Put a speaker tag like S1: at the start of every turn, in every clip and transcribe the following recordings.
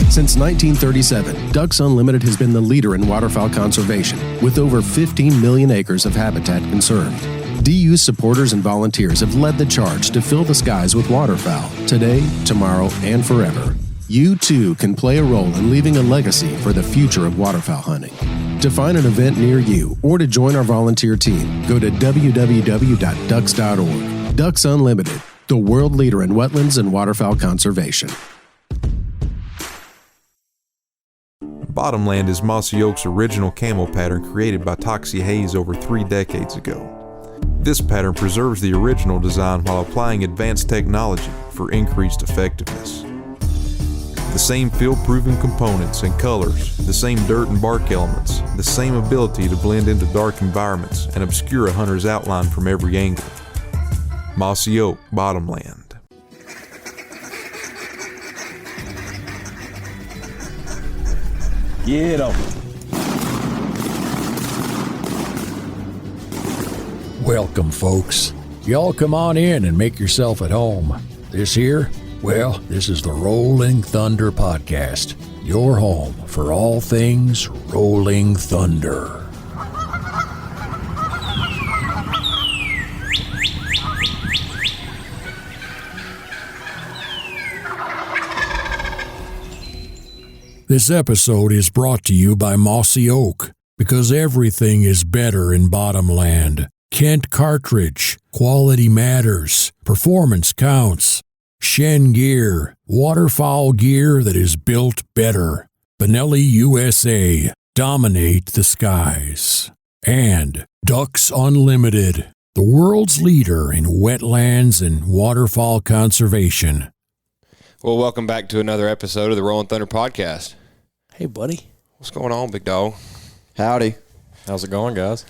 S1: Since 1937, Ducks Unlimited has been the leader in waterfowl conservation, with over 15 million acres of habitat conserved. DU's supporters and volunteers have led the charge to fill the skies with waterfowl, today, tomorrow, and forever. You too can play a role in leaving a legacy for the future of waterfowl hunting. To find an event near you or to join our volunteer team, go to www.ducks.org. Ducks Unlimited, the world leader in wetlands and waterfowl conservation.
S2: Bottomland is Mossy Oak's original camo pattern created by Toxie Hayes over 3 decades ago. This pattern preserves the original design while applying advanced technology for increased effectiveness. The same field-proven components and colors, the same dirt and bark elements, the same ability to blend into dark environments and obscure a hunter's outline from every angle. Mossy Oak Bottomland.
S3: Get 'em.
S4: Welcome, folks. Y'all come on in and make yourself at home. This here, well, this is the Rolling Thunder Podcast, your home for all things Rolling Thunder. This episode is brought to you by Mossy Oak, because everything is better in Bottomland. Kent Cartridge, quality matters, performance counts. Shen Gear, waterfowl gear that is built better. Benelli USA, dominate the skies. And Ducks Unlimited, the world's leader in wetlands and waterfowl conservation.
S5: Well, welcome back to another episode of the Rolling Thunder Podcast.
S6: Hey, buddy.
S5: What's going on, big dog?
S7: Howdy.
S5: How's it going, guys?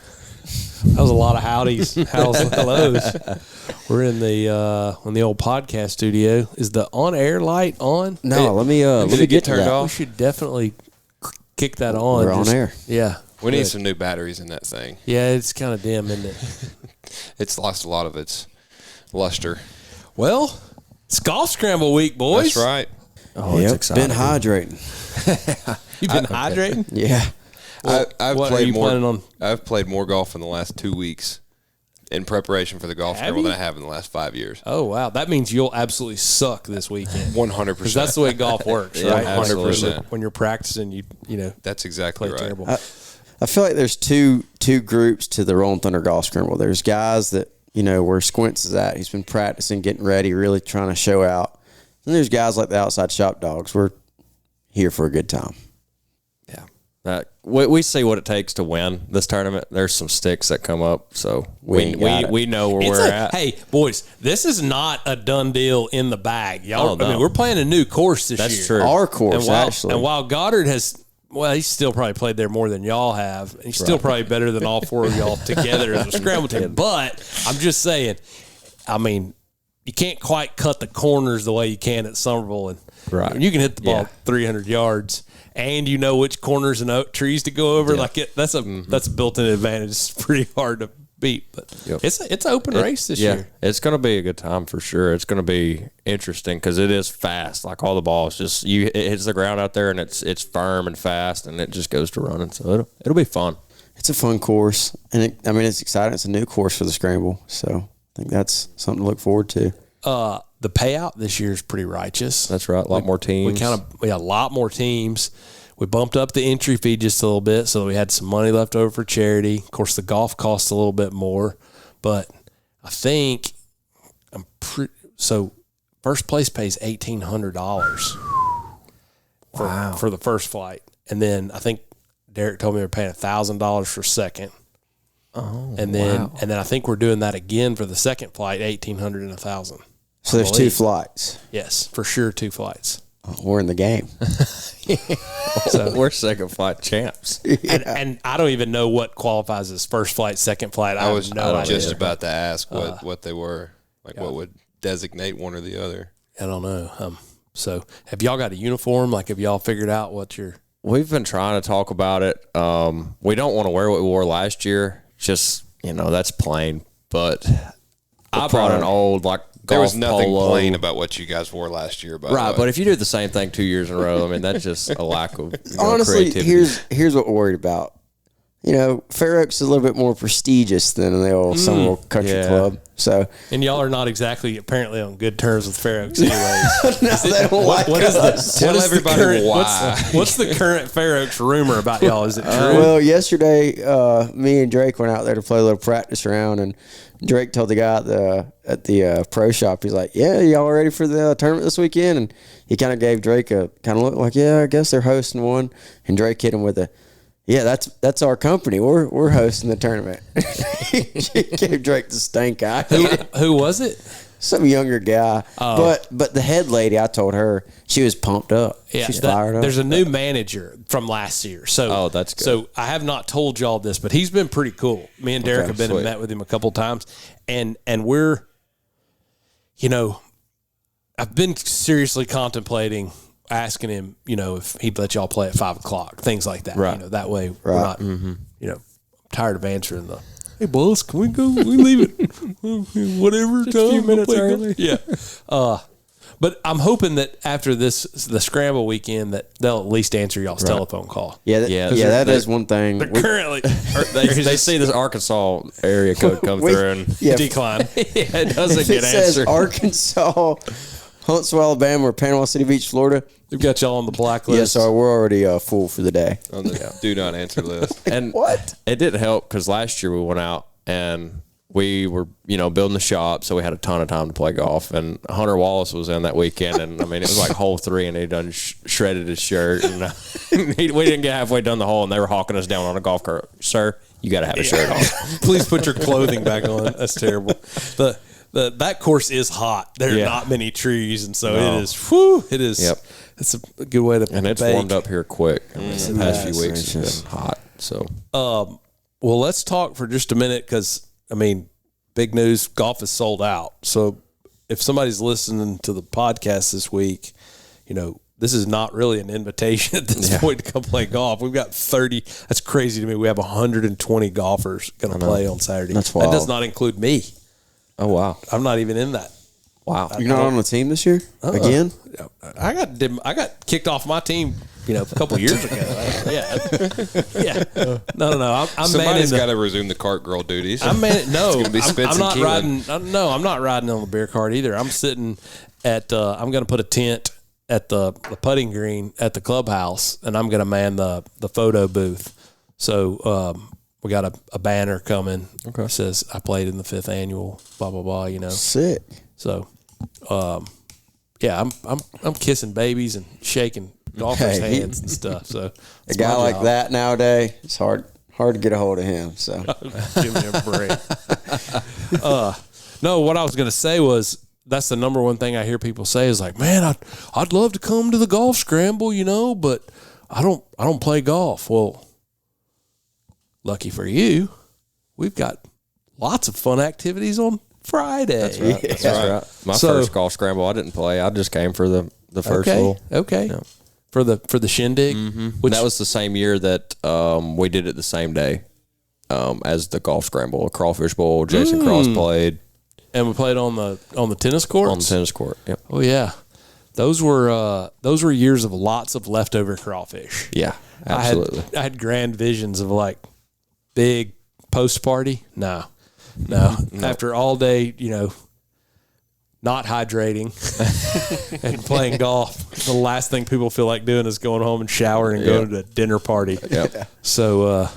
S6: That was a lot of howdies, how's and hellos. We're in the old podcast studio. Is the on-air light on?
S7: No, let me
S5: get turned off.
S6: We should definitely kick that on.
S7: We're on air.
S6: Yeah.
S5: We need some new batteries in that thing.
S6: Yeah, it's kind of dim, isn't it?
S5: It's lost a lot of its luster.
S6: Well, it's golf scramble week, boys.
S5: That's right.
S7: Oh, it's exciting. Been hydrating.
S6: You've been hydrating?
S7: Yeah.
S5: I've played more golf in the last 2 weeks in preparation for the golf scramble than I have in the last 5 years.
S6: Oh, wow. That means you'll absolutely suck this weekend.
S5: 100%.
S6: Because that's the way golf works, right?
S5: 100%.
S6: When you're practicing, you know.
S5: That's exactly
S6: play
S5: right.
S6: Terrible.
S7: I feel like there's two groups to the Rolling Thunder Golf Scramble. There's guys that, you know, where Squints is at. He's been practicing, getting ready, really trying to show out. And there's guys like the Outside Shop Dogs. We're here for a good time.
S3: Yeah. We see what it takes to win this tournament. There's some sticks that come up, so we know where we're at.
S6: Hey, boys, this is not a done deal in the bag. Y'all,
S3: no.
S6: I mean, we're playing a new course this year.
S3: That's true.
S7: Our course, actually.
S6: And while Goddard has, well, he's still probably played there more than y'all have. And he's still probably better than all four of y'all together as a scramble team. But I'm just saying, I mean, you can't quite cut the corners the way you can at Somerville. And you can hit the ball 300 yards. And you know which corners and oak trees to go over. Yeah. That's a built-in advantage. It's pretty hard to beat, but it's an open race this year.
S3: It's going to be a good time for sure. It's going to be interesting because it is fast. Like all the balls, it hits the ground out there and it's firm and fast, and it just goes to running. So it'll be fun.
S7: It's a fun course, and it's exciting. It's a new course for the scramble, so I think that's something to look forward to.
S6: The payout this year is pretty righteous.
S3: That's right. A lot more teams.
S6: We had a lot more teams. We bumped up the entry fee just a little bit so we had some money left over for charity. Of course, the golf costs a little bit more, but I think so first place pays $1,800 for the first flight. And then I think Derek told me we're paying $1,000 for second.
S3: Oh,
S6: and then I think we're doing that again for the second flight, $1,800 and $1,000.
S7: So there's 2 flights.
S6: Yes, for sure, 2 flights.
S7: We're in the game.
S3: So we're second flight champs.
S6: And I don't even know what qualifies as first flight, second flight. I was
S5: just about to ask what they were, what would designate one or the other.
S6: I don't know. So have y'all got a uniform? Like, have y'all figured out what your...
S3: We've been trying to talk about it. We don't want to wear what we wore last year. Just, that's plain. But I brought an old,
S5: There was nothing
S3: polo.
S5: plain about what you guys wore last year, by
S3: Right,
S5: the way.
S3: but if you do the same thing 2 years in a row, I mean, that's just a lack of
S7: Honestly,
S3: creativity.
S7: here's what we're worried about. You know, Fair Oaks is a little bit more prestigious than the old Summerville Country
S3: yeah.
S7: Club. So
S6: And y'all are not exactly apparently on good terms with Fair Oaks, anyways.
S7: no, they don't like
S6: what is
S7: us.
S6: the
S5: Tell
S6: what is the
S5: everybody
S6: current,
S5: why.
S6: What's the current Fair Oaks rumor about y'all? Is it true?
S7: Well, yesterday, me and Drake went out there to play a little practice round, and Drake told the guy at the pro shop, he's like, "Yeah, y'all ready for the tournament this weekend?" And he kind of gave Drake a kind of look like, "Yeah, I guess they're hosting one." And Drake hit him with a, "Yeah, that's our company. We're hosting the tournament." He gave Drake the stank eye.
S6: Who was it?
S7: Some younger guy, but the head lady, I told her she was pumped up. She's fired up.
S6: There's a new manager from last year. So
S3: that's good.
S6: So I have not told y'all this, but he's been pretty cool. Me and Derek have been and met with him a couple times, and we're, you know, I've been seriously contemplating asking him, you know, if he'd let y'all play at 5:00, things like that.
S3: Right.
S6: You know, that way we're not, you know, I'm tired of answering the, "Hey, boss, can we go? We leave it whatever
S3: Just
S6: time.
S3: a few minutes
S6: we'll play
S3: early."
S6: Yeah. But I'm hoping that after the Scramble weekend that they'll at least answer y'all's telephone call.
S7: yeah, that is one thing.
S6: Currently,
S3: They see this Arkansas area code come through and
S6: decline.
S3: it doesn't
S7: If
S3: get
S7: it says
S3: answered.
S7: Arkansas, Huntsville, Alabama, or Panama City Beach, Florida,
S6: We've got y'all on the blacklist.
S7: yes, sir, we're already full for the day.
S5: On the do not answer list.
S3: And
S7: What?
S3: It didn't help because last year we went out and we were, you know, building the shop, so we had a ton of time to play golf. And Hunter Wallace was in that weekend, and I mean, it was like hole 3, and he done shredded his shirt, and we didn't get halfway done the hole, and they were hawking us down on a golf cart. Sir, you got to have a shirt on.
S6: Please put your clothing back on. That's terrible. That course is hot. There are not many trees, and so it is. Whew, it is.
S3: Yep.
S6: It's a good way to.
S3: And it's
S6: bake.
S3: warmed up here quick. I mean, the past few weeks it's been hot. So
S6: Well, let's talk for just a minute because, I mean, big news, golf is sold out. So if somebody's listening to the podcast this week, you know, this is not really an invitation at this point to come play golf. We've got 30. That's crazy to me. We have 120 golfers going to play on Saturday.
S7: That's
S6: That
S7: wild.
S6: does not include me.
S3: oh wow.
S6: I'm not even in that.
S3: Wow.
S7: You're not on the team this year again?
S6: I got kicked off my team, you know, a couple of years ago. Yeah. No. I'm
S5: Somebody's
S6: manning
S5: got to resume the cart girl duties.
S6: I'm man. No,
S5: gonna be Spence
S6: I'm not
S5: and
S6: riding.
S5: Keelan.
S6: No, I'm not riding on the beer cart either. I'm sitting at. I'm going to put a tent at the putting green at the clubhouse, and I'm going to man the photo booth. So we got a banner coming. Okay, says I played in the 5th annual. Blah blah blah. You know.
S7: Sick.
S6: So, yeah, I'm kissing babies and shaking golfers'
S7: Hey,
S6: hands and stuff. So
S7: A guy like that nowadays, it's hard to get a hold of him. So
S6: give me a break. No, what I was going to say was that's the number one thing I hear people say is like, man, I'd love to come to the golf scramble, you know, but I don't play golf. Well, lucky for you, we've got lots of fun activities on Friday.
S3: That's right. That's right. My
S6: So-
S3: first golf scramble, I didn't play. I just came for the first
S6: Okay.
S3: hole.
S6: Okay.
S3: Yeah.
S6: For the shindig,
S3: Which that was the same year that we did it the same day as the golf scramble, a crawfish bowl. Jason Cross played
S6: and we played on the tennis courts.
S3: on the tennis court. Yep.
S6: Oh yeah, those were years of lots of leftover crawfish.
S3: Yeah, absolutely.
S6: I had grand visions of like big post party. No. After all day, you know, not hydrating and playing golf, the last thing people feel like doing is going home and showering and going to a dinner party.
S3: Yep.
S6: So,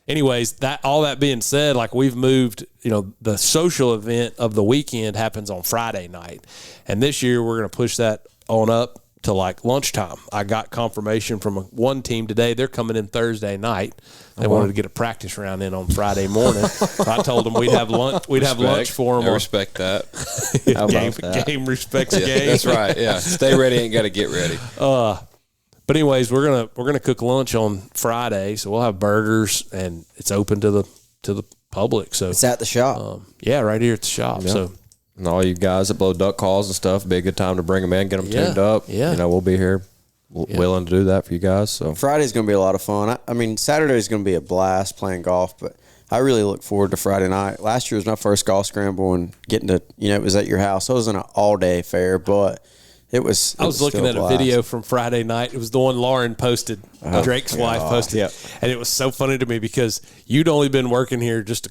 S6: anyways, all that being said, like we've moved, you know, the social event of the weekend happens on Friday night. And this year we're going to push that on up to like lunchtime. I got confirmation from one team today. They're coming in Thursday night. They wanted to get a practice round in on Friday morning. So I told them we'd have lunch. We'd have lunch for them.
S5: I respect that.
S6: Game respects game.
S5: That's right. Yeah. Stay ready ain't got to get ready.
S6: But anyways, we're gonna cook lunch on Friday, so we'll have burgers, and it's open to the public. So
S7: it's at the shop.
S6: yeah, right here at the shop.
S3: Yep.
S6: So
S3: And all you guys that blow duck calls and stuff, be a good time to bring them in, get them
S6: Yeah.
S3: tuned up.
S6: Yeah.
S3: You know, we'll be here willing to do that for you guys. So
S7: Friday's going to be a lot of fun. I mean, Saturday's going to be a blast playing golf, but I really look forward to Friday night. Last year was my first golf scramble, and getting to, it was at your house. So it wasn't an all-day affair, but I was
S6: looking at a video from Friday night. It was the one Lauren posted, Drake's wife posted. And it was so funny to me because you'd only been working here just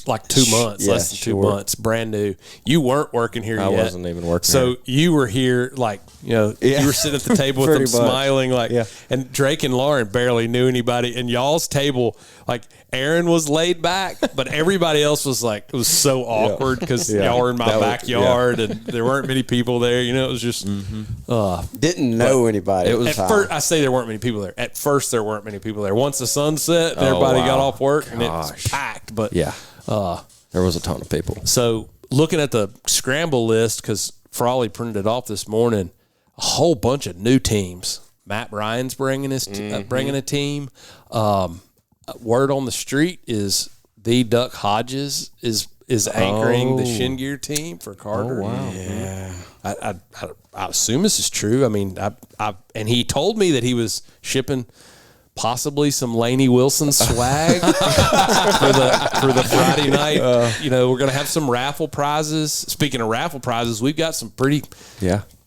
S6: like 2 months, less than 2 months, brand new. You weren't working here yet.
S3: I wasn't even working
S6: So you were here you were sitting at the table with them smiling and Drake and Lauren barely knew anybody, and y'all's table, like Aaron was laid back, but everybody else was like, it was so awkward because y'all were in my backyard and there weren't many people there. It was just
S7: didn't know anybody.
S6: It was at first, I say there weren't many people there. At first, there weren't many people there. Once the sun set, everybody got off work and it was packed. But
S3: there was a ton of people.
S6: So looking at the scramble list, because Frawley printed it off this morning, a whole bunch of new teams. Matt Bryan's bringing bringing a team. Word on the street is the Duck Hodges is anchoring the Shin Gear team for Carter.
S3: Oh, wow.
S6: Yeah. I assume this is true. I mean, and he told me that he was shipping possibly some Laney Wilson swag for the Friday night. We're going to have some raffle prizes. Speaking of raffle prizes, we've got some pretty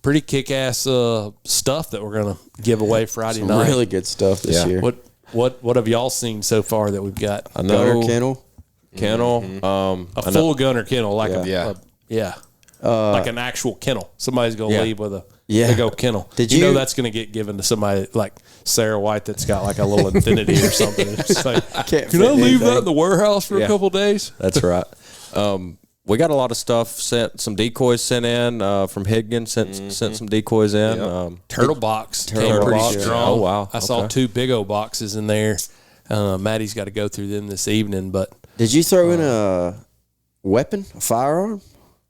S6: kick-ass stuff that we're going to give away Friday night.
S7: Really good stuff this year.
S6: What have y'all seen so far that we've got?
S3: I know
S7: kennel.
S6: A full gunner kennel, like like an actual kennel. Somebody's going to leave with a big old kennel.
S7: Did
S6: you
S7: you
S6: know that's going to get given to somebody like Sarah White that's got like a little Infinity or something? It's like, can I leave that in the warehouse for a couple days?
S3: That's right. We got a lot of stuff sent. Some decoys sent in from Higgins. Sent some decoys in.
S6: Yep. Turtle box came pretty strong.
S3: Oh wow!
S6: I saw 2 big old boxes in there. Maddie's got to go through them this evening. But
S7: did you throw in a weapon, a firearm?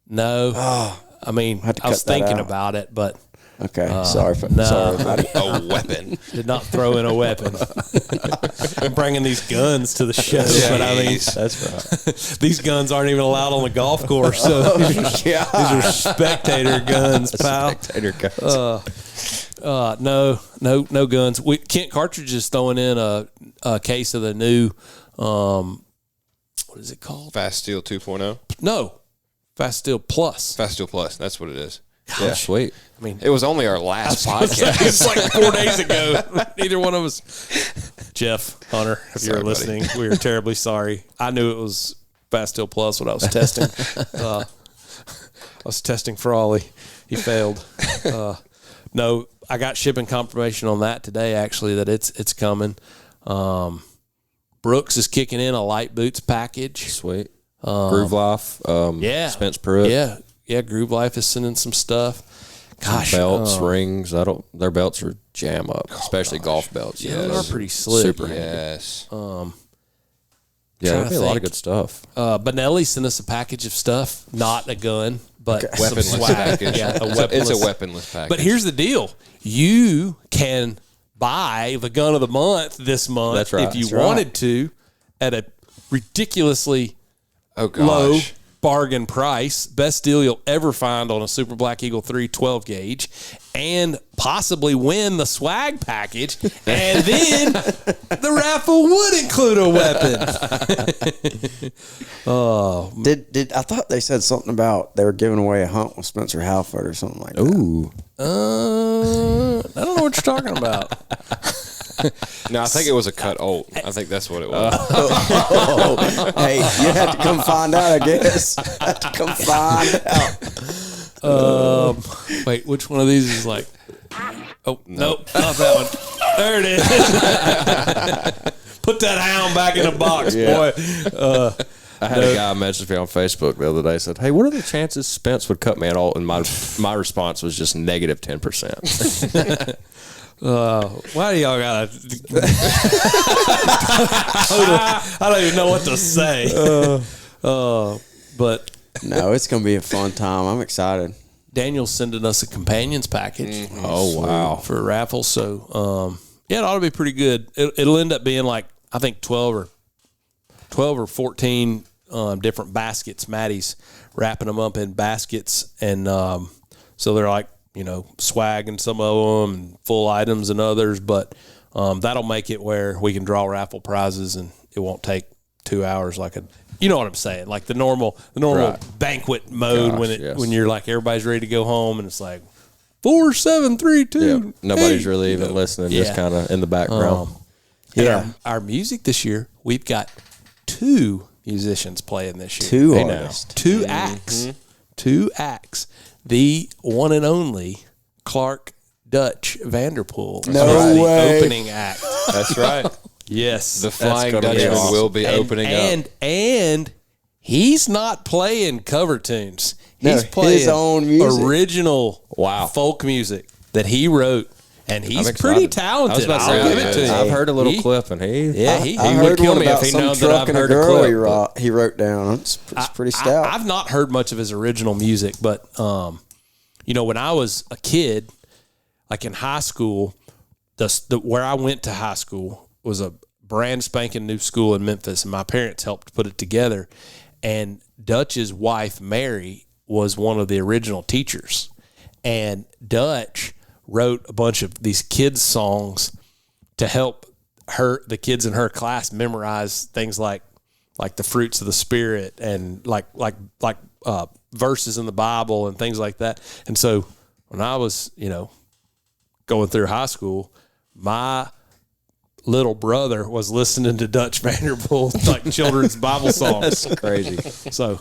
S6: No. I mean, I was thinking about it, but
S7: okay. Sorry, buddy.
S5: A weapon.
S6: Did not throw in a weapon. I'm bringing these guns to the show, but I mean,
S3: that's right.
S6: These guns aren't even allowed on the golf course. So these are spectator guns, pal.
S3: Spectator guns.
S6: No guns. Kent Cartridge is throwing in a case of the new, what is it called?
S5: Fast Steel 2.0.
S6: No, Fast Steel Plus.
S5: Fast Steel Plus. That's what it is.
S3: Yeah, sweet.
S6: I mean,
S5: it was only our last podcast.
S6: It's like 4 days ago. Neither one of us. Jeff, Hunter, if you're listening, we are terribly sorry. I knew it was Fast Steel Plus when I was testing. I was testing Frawley. He failed. No, I got shipping confirmation on that today, actually, that it's coming. Brooks is kicking in a light boots package.
S3: Sweet. Groove Life. Spence Pruitt.
S6: Yeah, Groove Life is sending some stuff. Gosh,
S3: belts, rings. Their belts are jam up, especially golf belts.
S6: Yeah, they're pretty slick.
S3: Super
S5: yes.
S3: Yeah, there'll be a lot of good stuff.
S6: Benelli sent us a package of stuff, not a gun, but
S5: weaponless package.
S6: Yeah,
S5: it's a weaponless package.
S6: But here's the deal: you can buy the gun of the month this month.
S3: That's right.
S6: If you wanted to, at a ridiculously
S5: low
S6: bargain price, best deal you'll ever find on a Super Black Eagle 3 12 gauge, and possibly win the swag package, and then the raffle would include a weapon.
S7: Did I thought they said something about they were giving away a hunt with Spencer Halford or something like that?
S3: Ooh.
S6: I don't know what you're talking about.
S5: No, I think it was a cut old. I think that's what it was.
S7: Hey, you have to come find out, I guess. Come find out.
S6: Wait, which one of these is like? Oh, nope, not that one. There it is. Put that hound back in the box, boy.
S3: I had a guy message me on Facebook the other day. Said, "Hey, what are the chances Spence would cut me at all?" And my response was just negative 10%.
S6: Why do y'all gotta? I don't even know what to say. But
S7: no, it's gonna be a fun time. I'm excited.
S6: Daniel's sending us a companions package.
S3: Oh wow,
S6: for a raffle. So it ought to be pretty good. It'll end up being like I think 12 or 14 different baskets. Maddie's wrapping them up in baskets, and so they're like, swag in some of them and full items and others, but that'll make it where we can draw raffle prizes and it won't take 2 hours like a, you know what I'm saying, like the normal banquet mode when you're like everybody's ready to go home and it's like 4, 7, 3, 2.
S3: Yeah. Nobody's really even listening, just kind of in the background.
S6: Our music this year, we've got 2 musicians playing this year.
S7: 2 artists.
S6: 2 acts. 2 acts. The one and only Clark Dutch Vanderpool.
S7: No
S6: is
S7: way.
S6: the opening act.
S5: That's right.
S6: Yes.
S5: The Flying
S3: gonna be
S5: Dutchman
S3: awesome.
S5: will be opening up.
S6: And he's not playing cover tunes. He's
S7: No,
S6: playing
S7: his own music.
S6: original folk music that he wrote. And he's pretty talented.
S3: I was about to say,
S6: I'll give it to you.
S3: I've heard a little clip, and he
S7: I
S3: would
S7: heard
S3: kill
S7: one
S3: me
S7: about
S3: if he
S7: some
S3: knows that
S7: truck
S3: I've
S7: and a
S3: heard a
S7: girl
S3: clip.
S7: he wrote down. It's pretty stout.
S6: I've not heard much of his original music, but when I was a kid, like in high school, where I went to high school was a brand spanking new school in Memphis, and my parents helped put it together. And Dutch's wife, Mary, was one of the original teachers. And Dutch wrote a bunch of these kids' songs to help the kids in her class memorize things like the fruits of the spirit and like verses in the Bible and things like that. And so when I was, going through high school, my little brother was listening to Dutch Vanderpool, like children's Bible songs.
S3: That's crazy.
S6: So,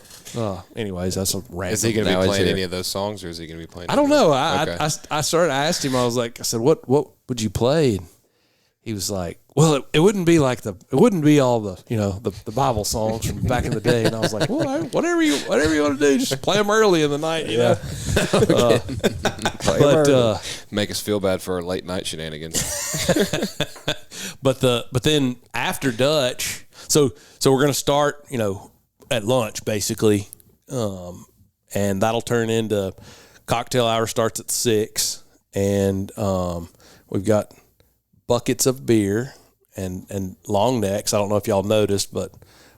S6: anyways, that's a random.
S5: Is he going to
S3: Now
S5: be
S3: he's
S5: playing
S3: here.
S5: any of those songs, or is he going to be playing?
S6: I don't know.
S5: Okay.
S6: I asked him. I said, what would you play? And he was like, well, it wouldn't be all the the Bible songs from back in the day. And I was like, well, whatever you want to do, just play them early in the night, But
S5: Make us feel bad for our late night shenanigans.
S6: but then after Dutch, so we're gonna start at lunch basically, and that'll turn into cocktail hour starts at 6, and we've got buckets of beer and long necks. I don't know if y'all noticed, but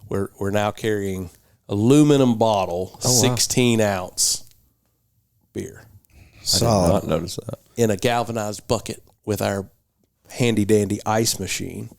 S6: we're now carrying aluminum bottle, 16 ounce beer.
S3: I did not notice that.
S6: In a galvanized bucket with our handy dandy ice machine.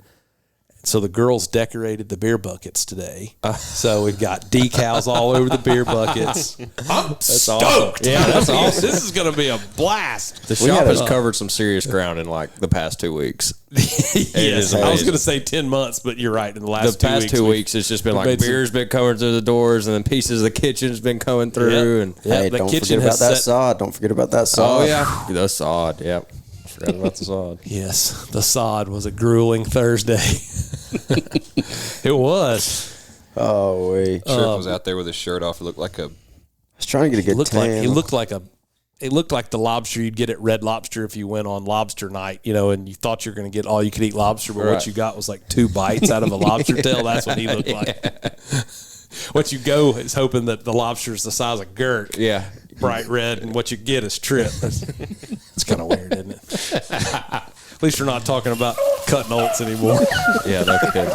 S6: So the girls decorated the beer buckets today. So we've got decals all over the beer buckets. I'm stoked.
S3: Awesome. Yeah, that's awesome.
S6: This is going to be a blast.
S3: The shop has covered some serious ground in like the past 2 weeks.
S6: Yes, I was going to say 10 months, but you're right. In the last
S3: The past 2 weeks, it's just been like beer's been coming through the doors, and then pieces of the kitchen's been coming through. And
S7: Hey,
S6: the
S7: don't
S6: kitchen
S7: forget about
S6: has
S7: that
S6: set-
S7: sod. Don't forget about that sod.
S3: oh yeah, the sod. Yep, forgot about the sod.
S6: Yes, the sod was a grueling Thursday. It was.
S7: Oh, wait.
S5: Tripp was out there with his shirt off. It looked like a.
S7: I was trying to get a good tan.
S6: It looked like the lobster you'd get at Red Lobster if you went on lobster night, and you thought you were going to get all you could eat lobster, but what you got was like 2 bites out of a lobster tail. That's what he looked like. What you go is hoping that the lobster is the size of Gert.
S3: Yeah,
S6: Bright red, and what you get is Tripp. It's kind of weird, isn't it? At least we're not talking about cutting oats anymore.
S3: yeah, that's good.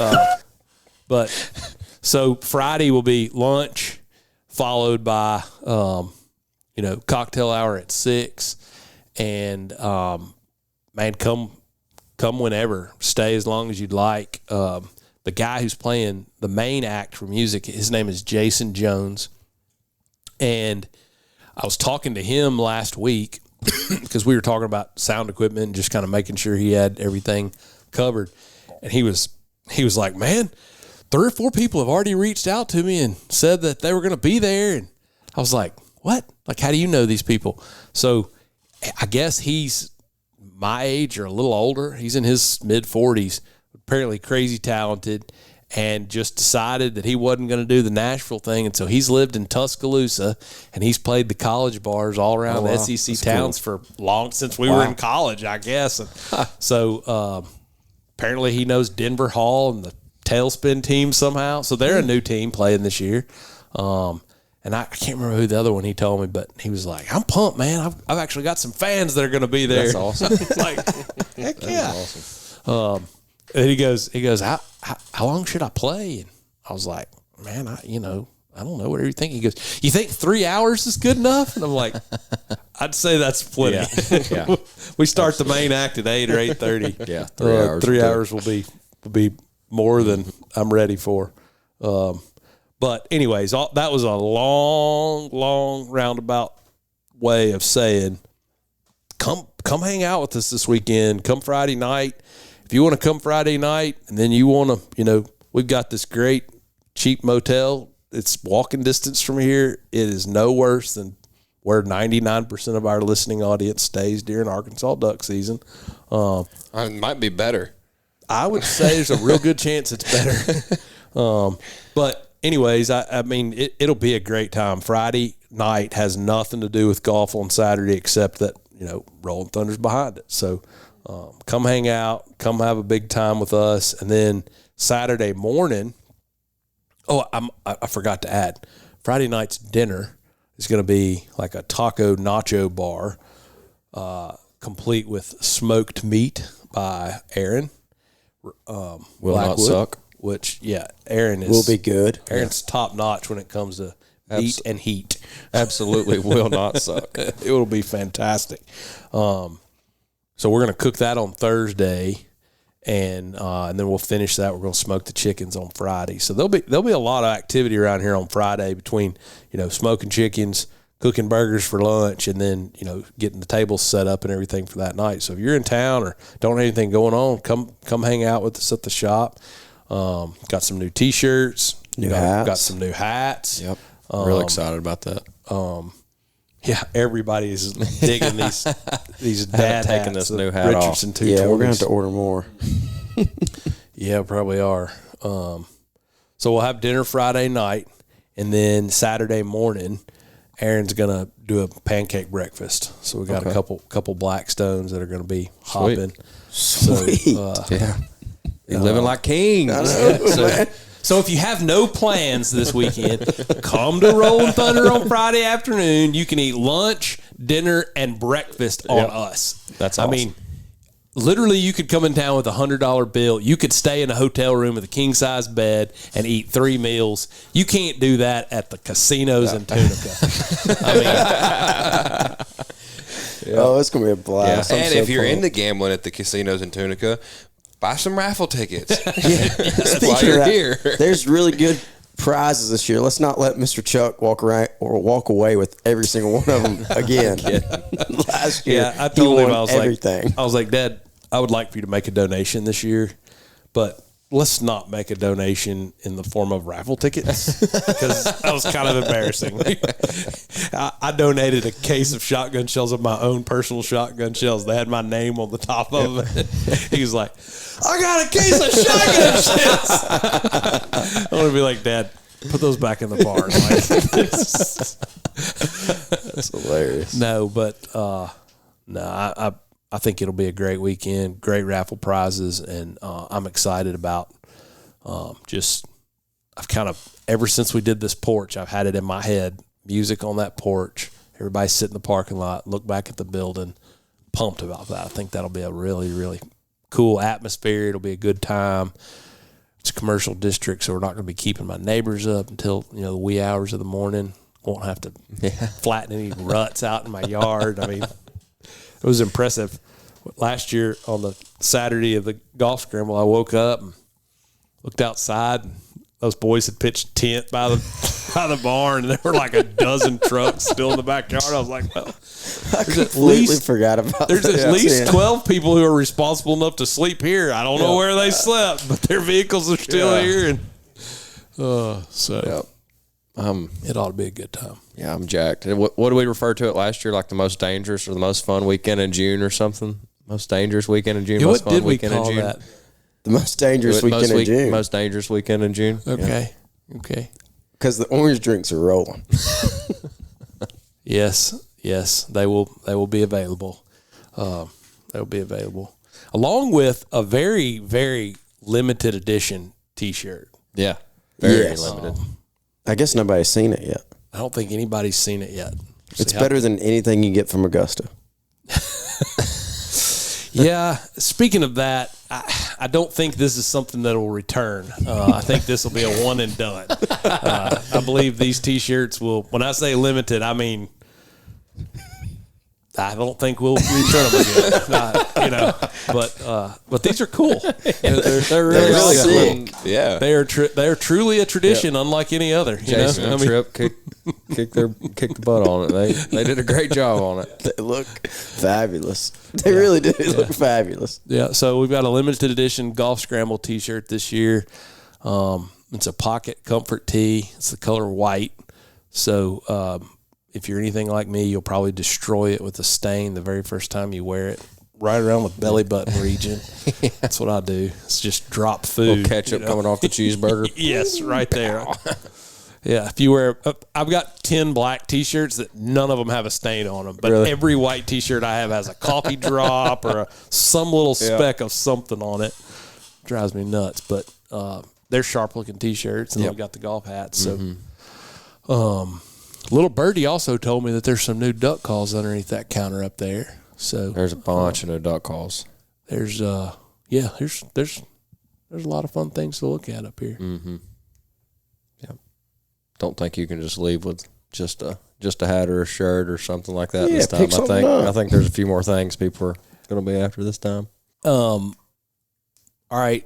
S6: But so Friday will be lunch, followed by cocktail hour at 6, and man, come whenever, stay as long as you'd like. The guy who's playing the main act for music, his name is Jason Jones, and I was talking to him last week because we were talking about sound equipment and just kind of making sure he had everything covered, and he was like, man, 3 or 4 people have already reached out to me and said that they were going to be there. And I was like, what? Like, how do you know these people? So I guess he's my age or a little older. He's in his mid-40s, apparently crazy talented, and just decided that he wasn't going to do the Nashville thing. And so he's lived in Tuscaloosa, and he's played the college bars all around the SEC towns for long, since we were in college, I guess. And so apparently he knows Denver Hall and the Tailspin team somehow. So they're a new team playing this year. And I can't remember who the other one he told me, but he was like, I'm pumped, man. I've actually got some fans that are going to be there.
S3: That's awesome.
S6: It's like, heck yeah.
S3: Awesome.
S6: And he goes, how long should I play? And I was like, man, I don't know. Whatever you think. He goes, you think 3 hours is good enough? And I'm like, I'd say that's plenty.
S3: Yeah.
S6: We start the main act at 8 or 8:30.
S3: Yeah, 3 hours.
S6: 3 hours will be more than I'm ready for. But anyways, that was a long roundabout way of saying, come hang out with us this weekend. Come Friday night. If you want to come Friday night and then you want to, we've got this great cheap motel. It's walking distance from here. It is no worse than where 99% of our listening audience stays during Arkansas duck season.
S5: It might be better.
S6: I would say there's a real good chance it's better. But anyways, I mean, it'll be a great time. Friday night has nothing to do with golf on Saturday except that, Rolling Thunder's behind it. So come hang out, come have a big time with us. And then Saturday morning, I forgot to add, Friday night's dinner is going to be like a taco nacho bar, complete with smoked meat by Aaron.
S3: Will not suck.
S6: Which, Aaron
S7: will be good.
S6: Aaron's top notch when it comes to meat and heat.
S3: Absolutely will not suck.
S6: It will be fantastic. So we're going to cook that on Thursday, and then we'll finish that. We're going to smoke the chickens on Friday. So there'll be a lot of activity around here on Friday between smoking chickens, cooking burgers for lunch, and then getting the tables set up and everything for that night. So if you're in town or don't have anything going on, come hang out with us at the shop. Got some new T-shirts, got some new hats.
S3: Yep, real excited about that.
S6: Everybody is digging these dad
S3: taking
S6: hats.
S3: This new hat
S6: Richardson
S3: off.
S6: 220s.
S7: Yeah, we're gonna have to order more.
S6: Yeah, probably are. So we'll have dinner Friday night, and then Saturday morning, Aaron's gonna do a pancake breakfast. So we got a couple Blackstones that are gonna be hopping.
S7: Sweet.
S3: Yeah, you're living like kings.
S6: So if you have no plans this weekend, come to Rolling Thunder on Friday afternoon. You can eat lunch, dinner, and breakfast on us.
S3: That's awesome.
S6: I mean, literally, you could come in town with $100 bill. You could stay in a hotel room with a king-size bed and eat 3 meals. You can't do that at the casinos in Tunica. I mean,
S7: Oh, it's going to be a blast.
S5: Yeah. And if you're into gambling at the casinos in Tunica, buy some raffle tickets while you're here.
S7: There's really good prizes this year. Let's not let Mr. Chuck walk away with every single one of them again. Last year,
S6: I told him, I was like, Dad, I would like for you to make a donation this year, but let's not make a donation in the form of raffle tickets because that was kind of embarrassing. I donated a case of shotgun shells of my own personal shotgun shells. They had my name on the top of it. He was like, I got a case of shotgun shells. I want to be like, Dad, put those back in the barn.
S7: That's hilarious.
S6: No, but I think it'll be a great weekend, great raffle prizes, and I'm excited about I've kind of, ever since we did this porch, I've had it in my head, music on that porch, everybody sit in the parking lot, look back at the building, pumped about that. I think that'll be a really, really cool atmosphere. It'll be a good time. It's a commercial district, so we're not going to be keeping my neighbors up until, the wee hours of the morning. Won't have to flatten any ruts out in my yard. I mean, it was impressive. Last year on the Saturday of the golf scramble, I woke up and looked outside, and those boys had pitched a tent by the barn, and there were like a dozen trucks still in the backyard. I was like, well,
S7: I completely forgot about
S6: there's at least 12 people who are responsible enough to sleep here. I don't know where they slept, but their vehicles are still here. And it ought to be a good time.
S3: Yeah, I'm jacked. What do we refer to it last year? Like the most dangerous or the most fun weekend in June or something? Most dangerous weekend in June.
S6: What did we call that?
S7: The most dangerous weekend in June.
S3: Most dangerous weekend in June.
S6: Okay.
S7: Because the orange drinks are rolling.
S6: Yes, they will be available. They will be available along with a very, very limited edition T-shirt.
S3: Yeah, very limited.
S7: I guess nobody's seen it yet.
S6: I don't think anybody's seen it yet.
S7: It's better than anything you get from Augusta.
S6: Yeah. Speaking of that, I don't think this is something that will return. I think this will be a one and done. I believe these T-shirts will. When I say limited, I mean I don't think we'll return them again. But these are cool.
S3: They're really
S7: sick.
S3: cool.
S5: Yeah.
S6: They are truly a tradition, unlike any other.
S3: Jason and Tripp kicked the butt on it. They did a great job on it.
S7: They look fabulous. They really do look fabulous.
S6: Yeah. So we've got a limited edition Golf Scramble T-shirt this year. It's a pocket comfort tee. It's the color white. So if you're anything like me, you'll probably destroy it with a stain the very first time you wear it. Right around the belly button region. That's what I do. It's just drop food.
S3: Little ketchup coming off the cheeseburger.
S6: Yes, right there. Yeah, if you wear, I've got 10 black T-shirts that none of them have a stain on them, but every white T-shirt I have has a coffee drop or some little speck of something on it. Drives me nuts, but they're sharp-looking T-shirts, and they've got the golf hats. So, Little Birdie also told me that there's some new duck calls underneath that counter up there. So
S3: there's a bunch of new duck calls.
S6: There's there's a lot of fun things to look at up here.
S3: Mm-hmm. Yeah. Don't think you can just leave with just a hat or a shirt or something like that this time. I think there's a few more things people are going to be after this time.
S6: All right.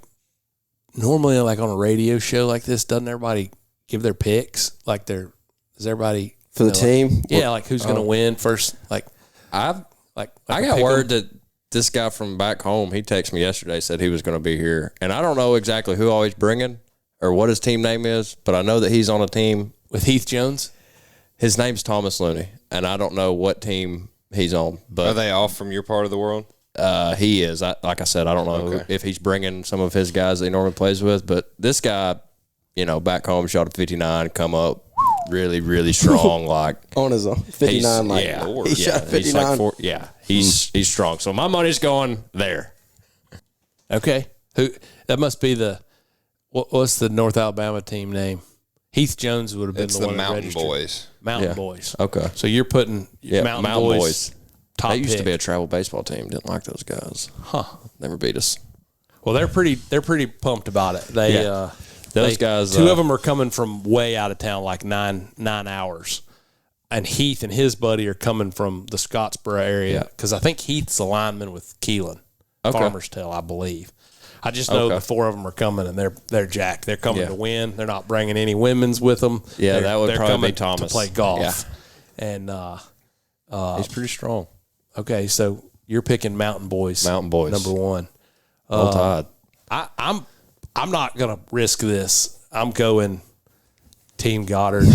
S6: Normally, like on a radio show like this, doesn't everybody give their picks? Like is everybody
S7: for the team?
S6: Like who's going to win first? Like
S3: I got word that this guy from back home, he texted me yesterday, said he was going to be here. And I don't know exactly who he's bringing or what his team name is, but I know that he's on a team.
S6: With Heath Jones?
S3: His name's Thomas Looney, and I don't know what team he's on. But
S5: are they all from your part of the world?
S3: He is. Like I said, I don't know if he's bringing some of his guys that he normally plays with, but this guy, back home shot a 59, come up really, really strong. Like
S7: on his own 59. He shot 59.
S3: He's strong. So my money's going there.
S6: Okay, that must be what's the North Alabama team name? Heath Jones would have been the one
S5: Mountain
S6: registered.
S5: Boys.
S6: Mountain Boys.
S3: Okay,
S6: so you're putting Mountain Boys. Top
S3: that used
S6: pick.
S3: to be a travel baseball team. Didn't like those guys. Never beat us.
S6: Well, they're pretty pumped about it.
S3: Those guys.
S6: Two of them are coming from way out of town, like nine hours, and Heath and his buddy are coming from the Scottsboro area because I think Heath's a lineman with Keelan, Farmer's Tail, I believe. I just know the four of them are coming, and they're jacked. They're coming to win. They're not bringing any women's with them.
S3: Yeah, that would
S6: they're
S3: probably
S6: coming
S3: be Thomas
S6: to play golf.
S3: Yeah.
S6: And
S3: he's pretty strong.
S6: Okay, so you're picking Mountain Boys.
S3: Mountain Boys,
S6: number one.
S3: Roll Tide.
S6: I'm not gonna risk this. I'm going Team Goddard.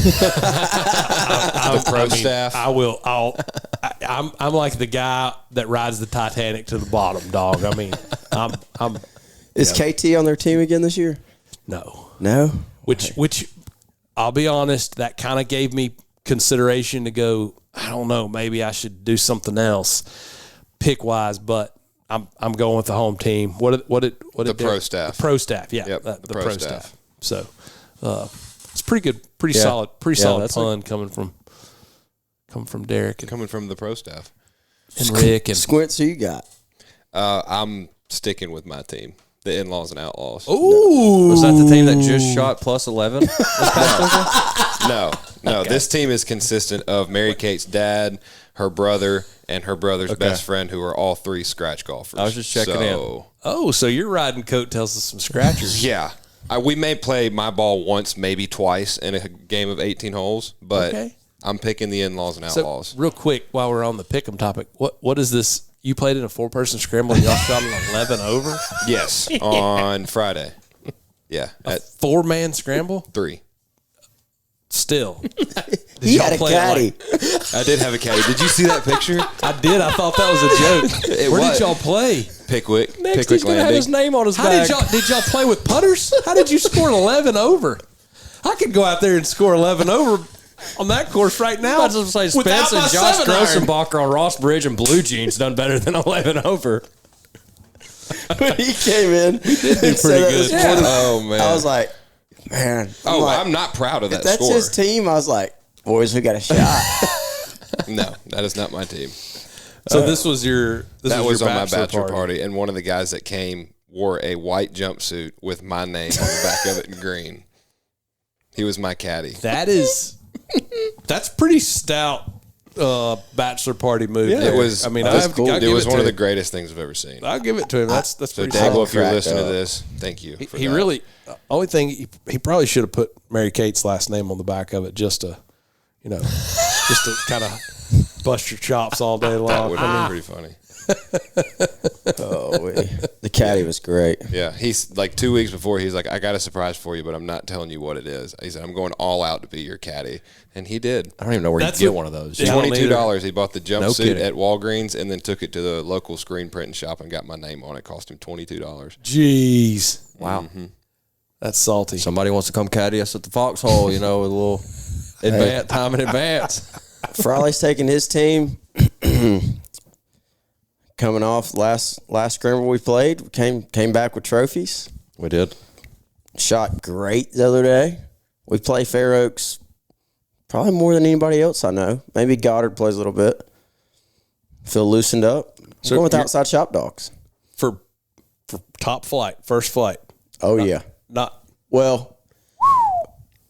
S5: Staff.
S6: I'm like the guy that rides the Titanic to the bottom, dog. I mean, I'm.
S7: Is KT on their team again this year?
S6: No. Which I'll be honest, that kind of gave me consideration to go. I don't know. Maybe I should do something else, pick wise. But I'm going with the home team. What
S5: the pro staff.
S6: The pro staff, yeah.
S5: Yep,
S6: the pro staff. So it's pretty good, pretty solid pun coming from Derek
S5: Coming from the pro staff.
S6: and Rick and
S7: Squints, who you got?
S5: I'm sticking with my team, the In-Laws and Outlaws.
S6: Ooh,
S3: Was that the team that just shot plus 11?
S5: No. This team is consistent of Mary Kate's dad, her brother, and her brother's best friend, who are all three scratch golfers.
S3: I was just checking in.
S6: Oh, so you're riding coattails of some scratchers.
S5: Yeah. We may play my ball once, maybe twice in a game of 18 holes, but I'm picking the In-Laws and Outlaws.
S6: So, real quick, while we're on the pick'em topic, what is this? You played in a 4-person scramble and y'all shot an 11 over?
S5: Yes, on Friday. Yeah.
S6: At 4-man scramble?
S5: 3.
S6: Still.
S7: He had a caddy.
S5: I did have a caddy. Did you see that picture?
S6: I did. I thought that was a joke. Where did y'all play?
S5: Pickwick.
S3: Next,
S5: Pickwick
S3: he's going to have his
S5: Landing.
S3: name on his
S6: How
S3: bag.
S6: did y'all play with putters? How did you score an 11 over? I could go out there and score 11 over on that course right now.
S3: I was just say Spence and Josh Grossenbacher on Ross Bridge and Blue Jeans done better than 11 over.
S7: When he came in, he did
S6: do pretty good.
S5: Oh, man.
S7: I was like, man.
S5: I'm not proud of that
S7: that's
S5: score.
S7: his team. I was like, boys, we got a shot.
S5: No, that is not my team.
S6: So this was
S5: That was on my bachelor
S6: party.
S5: party, and one of the guys that came wore a white jumpsuit with my name on the back of it in green. He was my caddy.
S6: That's pretty stout bachelor party move.
S5: It was.
S6: I mean,
S5: it was one of the
S6: him.
S5: greatest things I've ever seen.
S6: I'll give it to him. That's
S5: So,
S6: pretty
S5: Dable,
S6: solid.
S5: if you're listening to this, thank you.
S6: He really. Only thing he probably should have put Mary Kate's last name on the back of it just to, just to kind of bust your chops all day long.
S5: That would have been pretty funny.
S7: The caddy was great.
S5: Yeah, he's like 2 weeks before. He's like, I got a surprise for you, but I'm not telling you what it is. He said, I'm going all out to be your caddy, and he did.
S3: I don't even know where you get one of those.
S5: $22. He bought the jumpsuit
S3: kidding.
S5: at Walgreens and then took it to the local screen printing shop and got my name on it. Cost him $22.
S6: Jeez,
S3: Wow.
S6: that's salty.
S3: Somebody wants to come caddy us at the Foxhole, with a little time in advance.
S7: Frawley's taking his team. Coming off last scramble we played, came back with trophies.
S3: We did.
S7: Shot great the other day. We play Fair Oaks probably more than anybody else I know. Maybe Goddard plays a little bit. Feel loosened up. So going with outside shop dogs
S6: for top flight, first flight.
S7: Oh yeah. Well.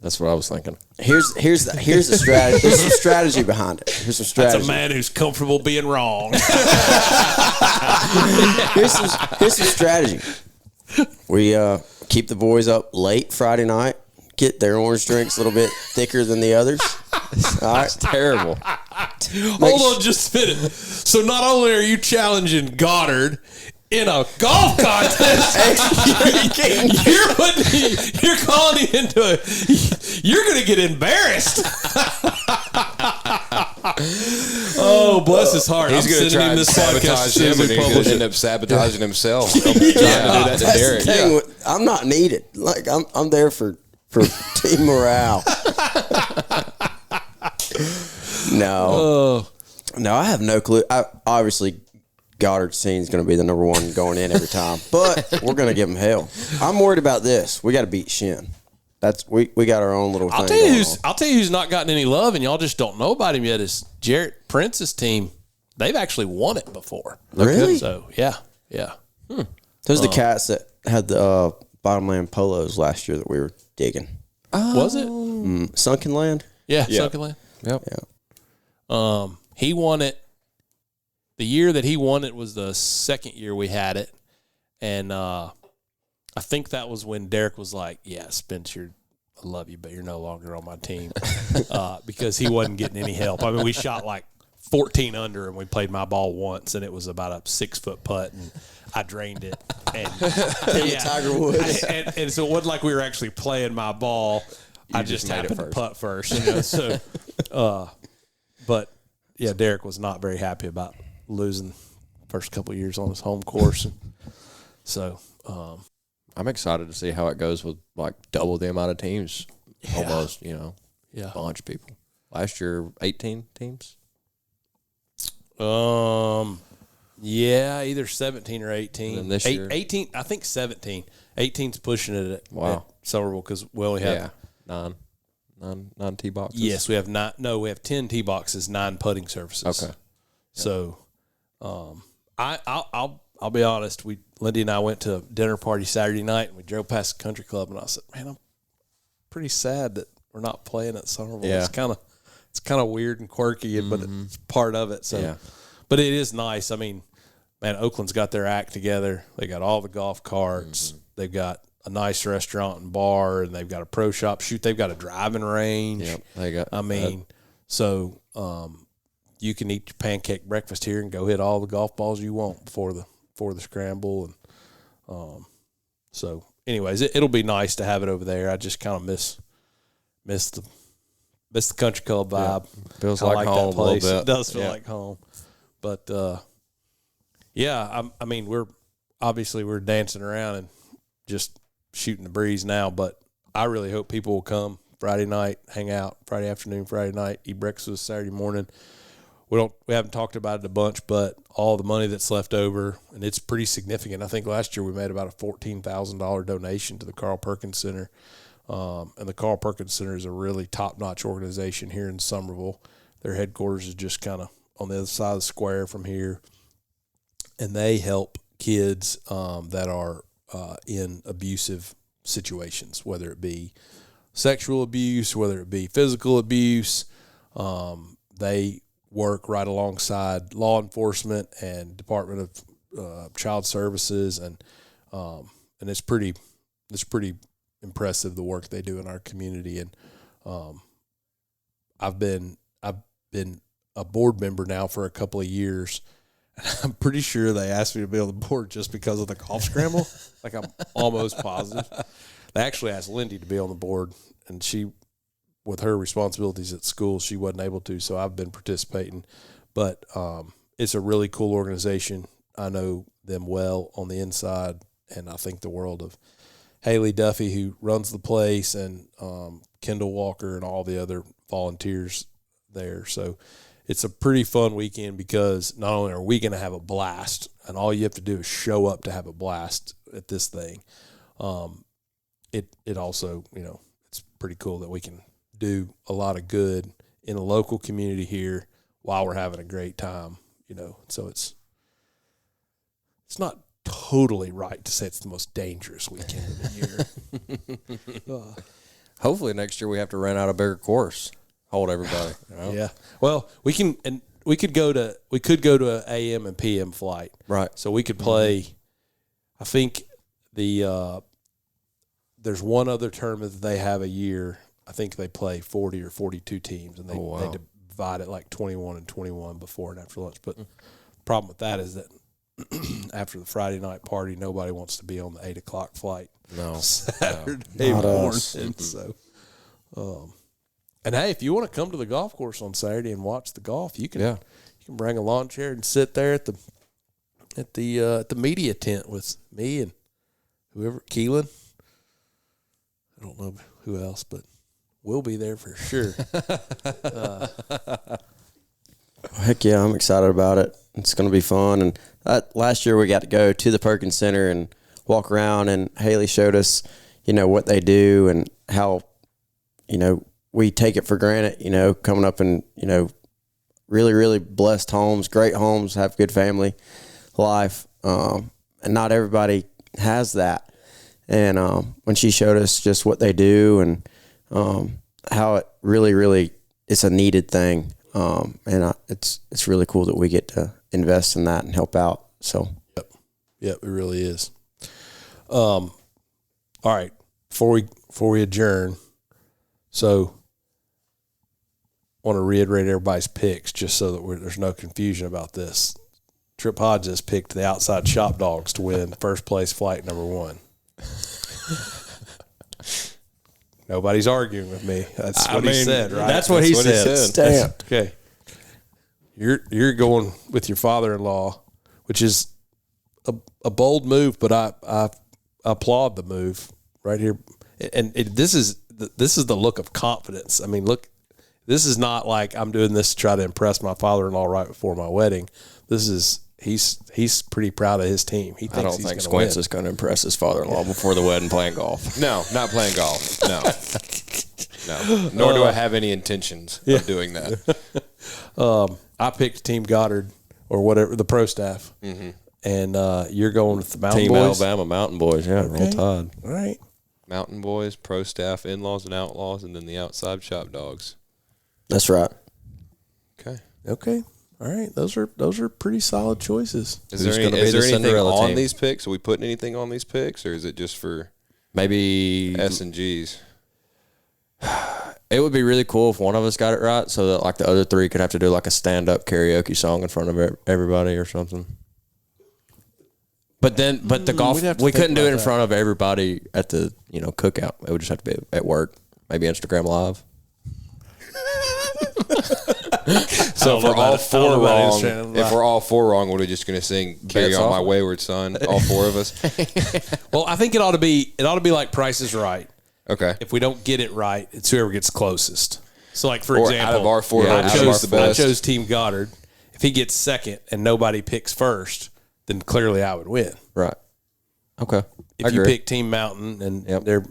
S3: That's what I was thinking.
S7: Here's the strategy. There's some strategy behind it. Here's some strategy.
S6: That's a man who's comfortable being wrong.
S7: Here's some strategy. We keep the boys up late Friday night. Get their orange drinks a little bit thicker than the others. All right.
S3: That's terrible.
S6: Hold on just a minute. So not only are you challenging Goddard in a golf contest, you're calling him into you're going to get embarrassed. Oh, bless his heart.
S5: He's going to try and sabotage him, and he's going to end up sabotaging himself. Trying to do that to Derek.
S7: The thing, I'm not needed. Like I'm there for team morale. No, I have no clue. Obviously, Goddard's team is going to be the number one going in every time, but we're going to give him hell. I'm worried about this. We got to beat Shin. We got our own little thing.
S6: I'll tell you who's not gotten any love, and y'all just don't know about him yet. Is Jarrett Prince's team? They've actually won it before.
S7: Really?
S6: So yeah.
S7: Those are the cats that had the Bottomland polos last year that we were digging.
S6: Was it
S7: Sunken Land?
S6: Yeah, Sunken Land.
S3: Yep.
S7: Yeah.
S6: He won it. The year that he won it was the second year we had it, and I think that was when Derek was like, "Yeah, Spence, I love you, but you're no longer on my team," because he wasn't getting any help. I mean, we shot like 14 under, and we played my ball once, and it was about a 6-foot putt, and I drained it. And
S7: Tiger Woods.
S6: And so it wasn't like we were actually playing my ball. I just happened to putt first. So, but yeah, Derek was not very happy about losing first couple of years on his home course. And so
S3: I'm excited to see how it goes with like double the amount of teams. Almost, a bunch of people. Last year, 18 teams.
S6: Either 17 or 18.
S3: And this year,
S6: 18. I think 17. 18's pushing it at Somerville because we only have
S3: nine tee boxes.
S6: Yes, we have 9. No, we have 10 tee boxes, 9 putting surfaces.
S3: Okay.
S6: So, I'll be honest. Lindy and I went to a dinner party Saturday night, and we drove past the country club, and I said, "Man, I'm pretty sad that we're not playing at Somerville.
S3: Yeah.
S6: It's kind of weird and quirky, but it's part of it." So, but it is nice. I mean, man, Oakland's got their act together. They got all the golf carts. They've got a nice restaurant and bar, and they've got a pro shop. Shoot, they've got a driving range.
S3: Yep, they got.
S6: So you can eat your pancake breakfast here and go hit all the golf balls you want before the scramble. And so, anyways, it'll be nice to have it over there. I just kind of miss the country club vibe.
S3: Yeah. Feels like home a little bit.
S6: It does feel like home. But I mean, we're dancing around and just shooting the breeze now. But I really hope people will come Friday night, hang out Friday afternoon, Friday night, eat breakfast Saturday morning. We haven't talked about it a bunch, but all the money that's left over, and it's pretty significant. I think last year we made about a $14,000 donation to the Carl Perkins Center. And the Carl Perkins Center is a really top-notch organization here in Somerville. Their headquarters is just kind of on the other side of the square from here. And they help kids that are in abusive situations, whether it be sexual abuse, whether it be physical abuse. They work right alongside law enforcement and Department of Child Services, and it's pretty impressive the work they do in our community. And I've been a board member now for a couple of years. I'm pretty sure they asked me to be on the board just because of the golf scramble. Like, I'm almost positive. They actually asked Lindy to be on the board, and she, with her responsibilities at school, she wasn't able to, so I've been participating. But it's a really cool organization. I know them well on the inside, and I think the world of Haley Duffy, who runs the place, and Kendall Walker and all the other volunteers there. So it's a pretty fun weekend because not only are we going to have a blast, and all you have to do is show up to have a blast at this thing, it also, it's pretty cool that we can do a lot of good in a local community here while we're having a great time, So it's not totally right to say it's the most dangerous weekend of the year.
S3: Hopefully next year we have to rent out a bigger course, hold everybody.
S6: Yeah. Well, we could go to an AM and PM flight.
S3: Right.
S6: So we could play. I think there's one other tournament that they have a year. I think they play 40 or 42 teams, and they divide it like 21 and 21 before and after lunch. But the problem with that is that after the Friday night party, nobody wants to be on the 8 o'clock flight.
S3: No.
S6: Saturday morning. So, and hey, if you want to come to the golf course on Saturday and watch the golf, you can bring a lawn chair and sit there at the media tent with me and whoever, Keelan. I don't know who else, but we'll be there for sure.
S7: Heck yeah, I'm excited about it. It's going to be fun. And last year we got to go to the Perkins Center and walk around, and Haley showed us, what they do and how, we take it for granted, coming up in, really, really blessed homes, great homes, have good family life. And not everybody has that. And when she showed us just what they do and how it really, really, it's a needed thing. And it's really cool that we get to invest in that and help out. So,
S6: yep, it really is. All right, before we adjourn, so I want to reiterate everybody's picks just so that there's no confusion about this. Tripp Hodges picked the Outside Shop Dogs to win first place flight number 1. Nobody's arguing with me. That's what he said, right?
S3: That's what he said.
S7: Stamped.
S6: Okay. You're going with your father-in-law, which is a bold move, but I applaud the move right here. And this is the look of confidence. I mean, look, this is not like I'm doing this to try to impress my father-in-law right before my wedding. This is he's pretty proud of his team. He thinks
S3: I don't
S6: he's
S3: think
S6: Squints
S3: is going to impress his father-in-law before the wedding playing golf.
S5: No, not playing golf. No. No. Nor do I have any intentions of doing that.
S6: I picked Team Goddard or whatever, the pro staff. Mm-hmm. And you're going with the Mountain
S3: Team
S6: Boys?
S3: Alabama Mountain Boys, yeah,
S6: Okay.
S3: Roll Tide.
S6: All right.
S5: Mountain Boys, pro staff, in-laws and outlaws, and then the Outside Shop Dogs.
S7: That's right.
S6: Okay. All right. Those are pretty solid choices.
S5: Is
S3: Who's
S5: there
S3: gonna be
S5: anything
S3: the Cinderella
S5: on
S3: team?
S5: these picks? Are we putting anything on these picks, or is it just for
S3: Maybe
S5: S and G's?
S3: it would be really cool if one of us got it right, so that like the other three could have to do like a stand-up karaoke song in front of everybody or something. But the golf,
S6: we'd have to
S3: we
S6: think
S3: couldn't do it
S6: about
S3: in
S6: that.
S3: front of everybody at the cookout. It would just have to be at work, maybe Instagram Live.
S5: So if we're all four wrong,
S6: Instagram
S5: if
S6: Live.
S5: we're all four wrong, what are we just going to sing "Carry
S3: Bets
S5: On
S3: off.
S5: My Wayward Son"? All four of us.
S6: Well, I think it ought to be like Price is Right.
S5: Okay.
S6: If we don't get it right, it's whoever gets closest. So, like, for
S5: Or
S6: example,
S5: out of our four,
S6: I
S5: whoever's the best.
S6: chose Team Goddard. If he gets second and nobody picks first, then clearly I would win.
S3: Right. Okay.
S6: If you pick Team Mountain and they're,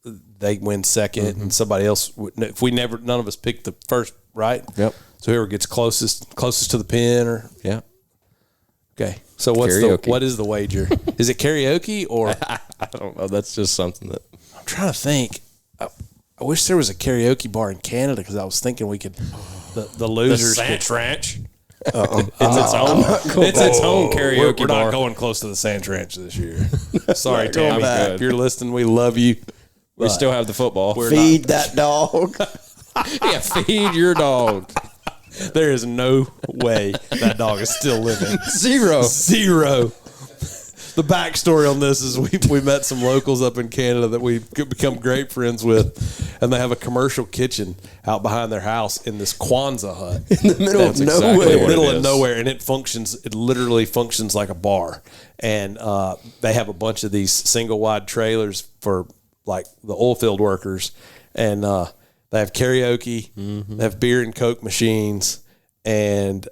S6: they win 2nd and somebody else, if none of us pick the first, right?
S3: Yep.
S6: So whoever gets closest to the pin or.
S3: Yeah.
S6: Okay. So what is the wager? Is it karaoke or?
S3: I don't know. That's just something that
S6: I'm trying to think. I I wish there was a karaoke bar in Canada because I was thinking we could the losers
S3: Sant
S6: could
S3: Ranch.
S6: it's its own
S3: karaoke
S6: We're
S3: bar.
S6: not going close to the Sant Ranch this year. Sorry,
S7: Not going
S6: Tammy.
S7: back.
S6: If you're listening, we love you.
S3: We still have the football.
S7: Feed that dog.
S3: Yeah, feed your dog.
S6: There is no way that dog is still living.
S3: Zero.
S6: The backstory on this is we met some locals up in Canada that we've become great friends with, and they have a commercial kitchen out behind their house in this Kwanzaa hut
S7: In the middle of
S3: exactly
S7: nowhere.
S3: what it
S6: middle of
S3: is.
S6: nowhere, and it literally functions like a bar. And they have a bunch of these single wide trailers for like the oil field workers, and they have karaoke, they have beer and Coke machines, and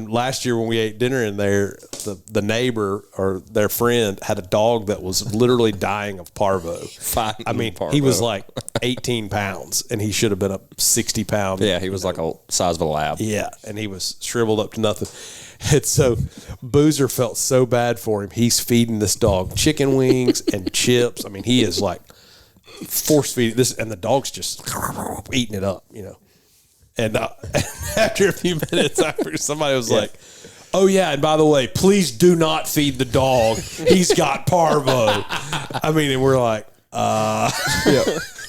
S6: last year when we ate dinner in there, the neighbor or their friend had a dog that was literally dying of parvo. I mean, he was like 18 pounds, and he should have been a 60-pound.
S3: Yeah, he was like a size of a lab.
S6: Yeah, and he was shriveled up to nothing. And so Boozer felt so bad for him. He's feeding this dog chicken wings and chips. I mean, he is like force feeding this, and the dog's just eating it up, you know. And after a few minutes, somebody was like, "Oh yeah, and by the way, please do not feed the dog. He's got parvo." I mean, and we're like,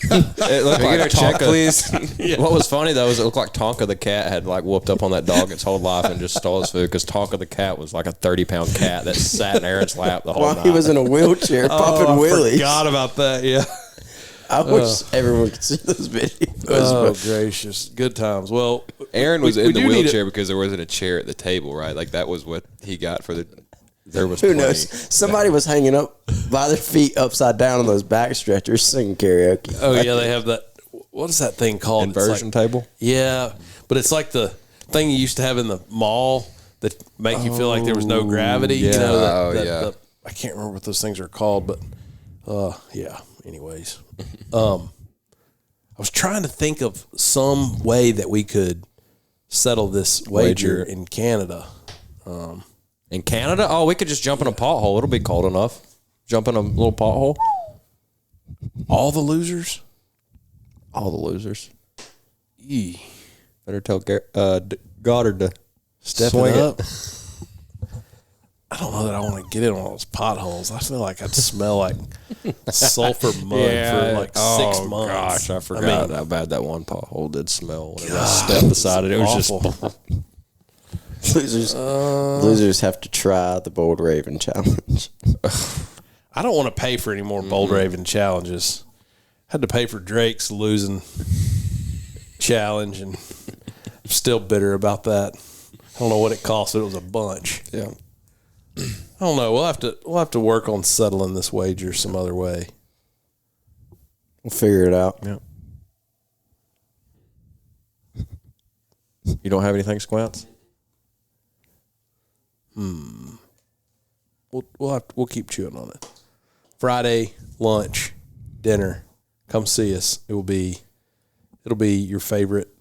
S3: It looked like
S5: a check,
S3: Tonka.
S5: please?
S3: What was funny though is it looked like Tonka the cat had like whooped up on that dog its whole life and just stole his food because Tonka the cat was like a 30-pound cat that sat in Aaron's lap the whole
S7: While
S3: night.
S7: he was in a wheelchair popping
S6: I
S7: wheelies.
S6: forgot about that. Yeah.
S7: I wish everyone could see those videos.
S6: Oh
S7: but
S6: gracious, good times. Well,
S5: Aaron was
S6: we
S5: in the
S6: do need
S5: wheelchair because there wasn't a chair at the table, right? Like that was what he got for the.
S3: There was
S7: who
S3: plenty.
S7: knows? Somebody was hanging up by their feet upside down on those back stretchers singing karaoke.
S6: Oh yeah, they have that. What is that thing called?
S3: Inversion table.
S6: Yeah, but it's like the thing you used to have in the mall that make you feel like there was no gravity. You know, I can't remember what those things are called, but yeah. Anyways, I was trying to think of some way that we could settle this wager in Canada.
S3: In Canada? Oh, we could just jump in a pothole. It'll be cold enough. Jump in a little pothole.
S6: All the losers.
S3: All the losers.
S6: Yee.
S3: Better tell Goddard to
S6: Step
S3: swing
S6: it up. I don't know that I want to get in one of those potholes. I feel like I'd smell like sulfur mud for like 6 months.
S3: Gosh, I forgot how bad that one pothole did smell. Whenever I stepped beside it, it was
S6: awful.
S7: Losers have to try the Bold Raven challenge.
S6: I don't want to pay for any more Bold Raven challenges. Had to pay for Drake's losing challenge, and I'm still bitter about that. I don't know what it cost, but it was a bunch.
S3: Yeah.
S6: I don't know. We'll have to work on settling this wager some other way.
S7: We'll figure it out.
S3: Yeah. You don't have anything, Squints?
S6: We'll keep chewing on it. Friday lunch, dinner. Come see us. It'll be your favorite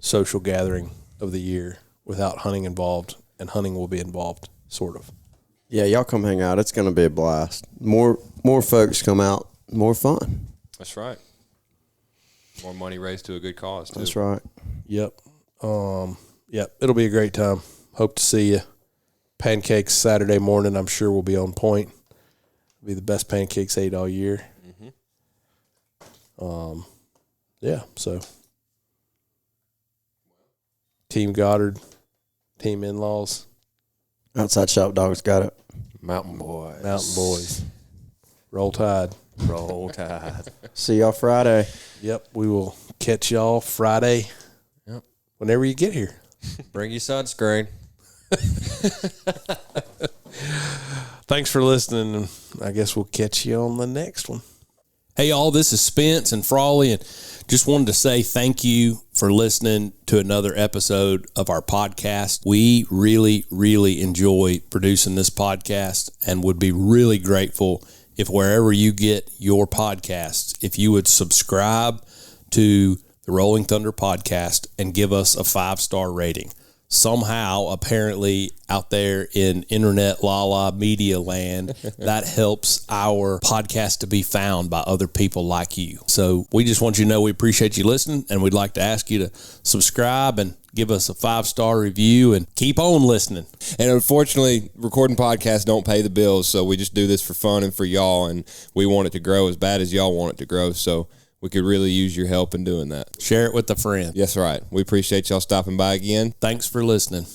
S6: social gathering of the year without hunting involved, and hunting will be involved, sort of.
S7: Yeah, y'all come hang out. It's going to be a blast. More folks come out, more fun.
S5: That's right. More money raised to a good cause, too.
S7: That's right.
S6: Yep. Yep. It'll be a great time. Hope to see you. Pancakes Saturday morning, I'm sure will be on point. It'll be the best pancakes ate all year. Yeah, so Team Goddard, Team In-Laws,
S7: Outside Shop Dogs got it.
S3: Mountain Boys.
S6: Mountain Boys. Roll Tide.
S3: Roll Tide.
S7: See y'all Friday.
S6: Yep, we will catch y'all Friday.
S3: Yep.
S6: Whenever you get here.
S3: Bring your sunscreen.
S6: Thanks for listening, and I guess we'll catch you on the next one. Hey, y'all, this is Spence and Frawley, and just wanted to say thank you for listening to another episode of our podcast. We really, really enjoy producing this podcast and would be really grateful if wherever you get your podcasts, if you would subscribe to the Rolling Thunder podcast and give us a 5-star rating. somehow, apparently, out there in internet la media land, that helps our podcast to be found by other people like you. So we just want you to know we appreciate you listening, and we'd like to ask you to subscribe and give us a 5-star review and keep on listening.
S5: And unfortunately, recording podcasts don't pay the bills, so we just do this for fun and for y'all, and we want it to grow as bad as y'all want it to grow. So we could really use your help in doing that.
S6: Share it with a friend.
S5: Yes, right. We appreciate y'all stopping by again.
S6: Thanks for listening.